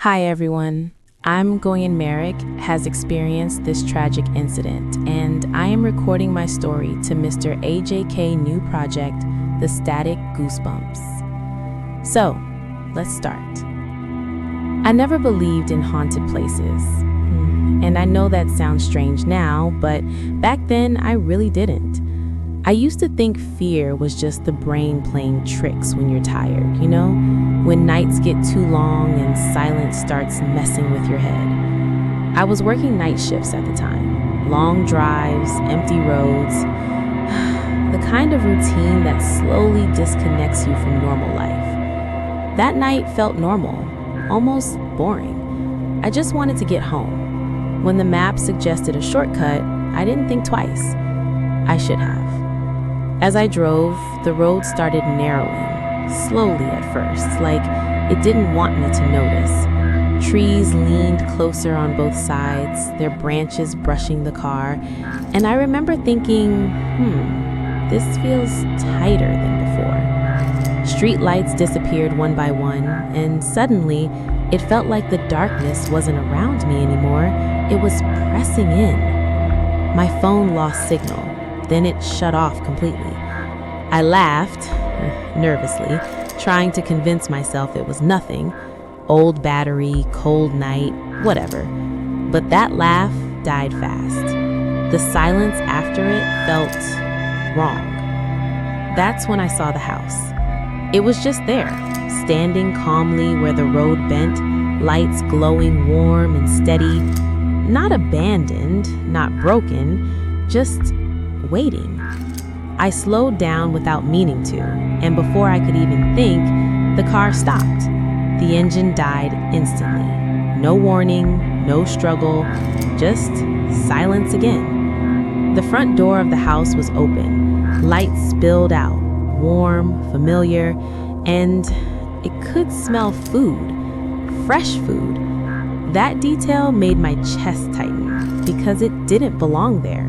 Hi, everyone. I'm Goyen Merrick, has experienced this tragic incident, and I am recording my story to Mr. AJK new project, The Static Goosebumps. So, let's start. I never believed in haunted places. And I know that sounds strange now, but back then I really didn't. I used to think fear was just the brain playing tricks when you're tired, when nights get too long and silence starts messing with your head. I was working night shifts at the time, long drives, empty roads, the kind of routine that slowly disconnects you from normal life. That night felt normal, almost boring. I just wanted to get home. When the map suggested a shortcut, I didn't think twice. I should have. As I drove, the road started narrowing, slowly at first, like it didn't want me to notice. Trees leaned closer on both sides, their branches brushing the car, and I remember thinking, this feels tighter than before. Street lights disappeared one by one, and suddenly, it felt like the darkness wasn't around me anymore, it was pressing in. My phone lost signal. Then it shut off completely. I laughed, nervously, trying to convince myself it was nothing. Old battery, cold night, whatever. But that laugh died fast. The silence after it felt wrong. That's when I saw the house. It was just there, standing calmly where the road bent, lights glowing warm and steady. Not abandoned, not broken, just waiting. I slowed down without meaning to, and before I could even think, the car stopped. The engine died instantly. No warning, no struggle, just silence again. The front door of the house was open. Lights spilled out, warm, familiar, and it could smell food, fresh food. That detail made my chest tighten because it didn't belong there.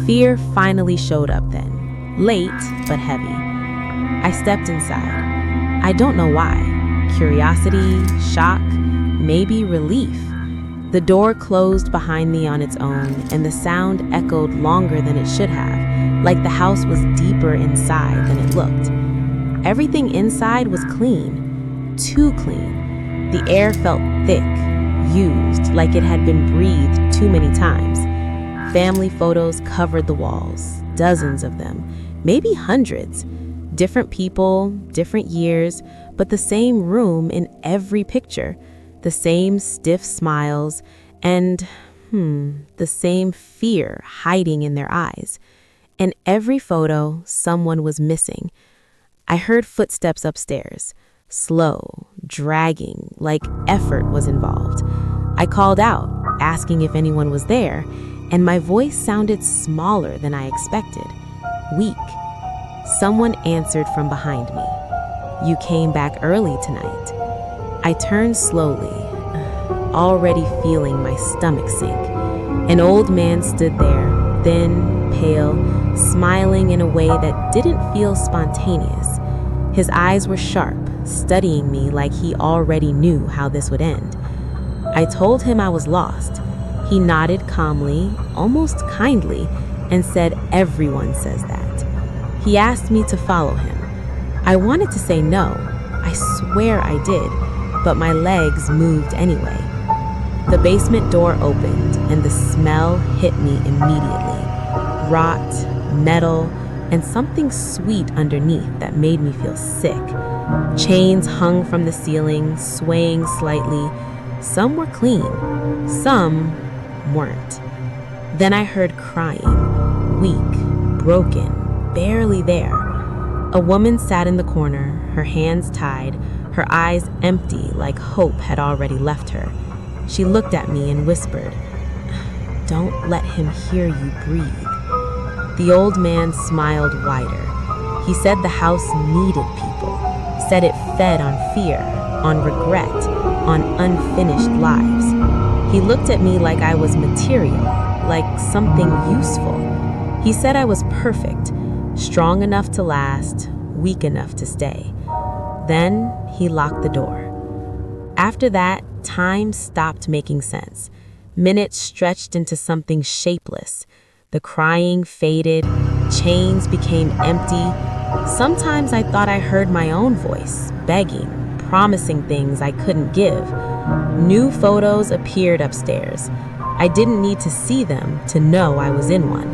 Fear finally showed up then, late but heavy. I stepped inside. I don't know why. Curiosity, shock, maybe relief. The door closed behind me on its own, and the sound echoed longer than it should have, like the house was deeper inside than it looked. Everything inside was clean, too clean. The air felt thick, used, like it had been breathed too many times. Family photos covered the walls, dozens of them, maybe hundreds. Different people, different years, but the same room in every picture, the same stiff smiles, and, the same fear hiding in their eyes. In every photo, someone was missing. I heard footsteps upstairs, slow, dragging, like effort was involved. I called out, asking if anyone was there, and my voice sounded smaller than I expected, weak. Someone answered from behind me. "You came back early tonight." I turned slowly, already feeling my stomach sink. An old man stood there, thin, pale, smiling in a way that didn't feel spontaneous. His eyes were sharp, studying me like he already knew how this would end. I told him I was lost. He nodded calmly, almost kindly, and said, "Everyone says that." He asked me to follow him. I wanted to say no. I swear I did, but my legs moved anyway. The basement door opened, and the smell hit me immediately. Rot, metal, and something sweet underneath that made me feel sick. Chains hung from the ceiling, swaying slightly. Some were clean, some weren't. Then I heard crying, weak, broken, barely there. A woman sat in the corner, her hands tied, her eyes empty like hope had already left her. She looked at me and whispered, "Don't let him hear you breathe." The old man smiled wider. He said the house needed people, said it fed on fear, on regret, on unfinished lives. He looked at me like I was material, like something useful. He said I was perfect, strong enough to last, weak enough to stay. Then he locked the door. After that, time stopped making sense. Minutes stretched into something shapeless. The crying faded, chains became empty. Sometimes I thought I heard my own voice, begging, promising things I couldn't give. New photos appeared upstairs. I didn't need to see them to know I was in one.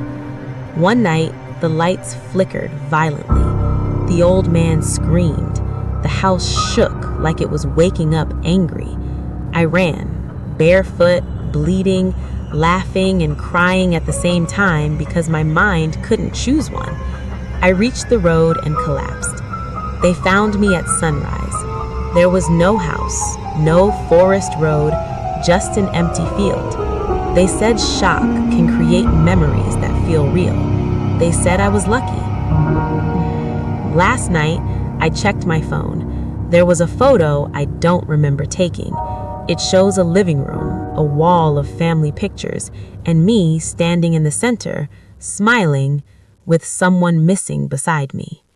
One night, the lights flickered violently. The old man screamed. The house shook like it was waking up angry. I ran, barefoot, bleeding, laughing and crying at the same time because my mind couldn't choose one. I reached the road and collapsed. They found me at sunrise. There was no house, no forest road, just an empty field. They said shock can create memories that feel real. They said I was lucky. Last night, I checked my phone. There was a photo I don't remember taking. It shows a living room, a wall of family pictures, and me standing in the center, smiling, with someone missing beside me.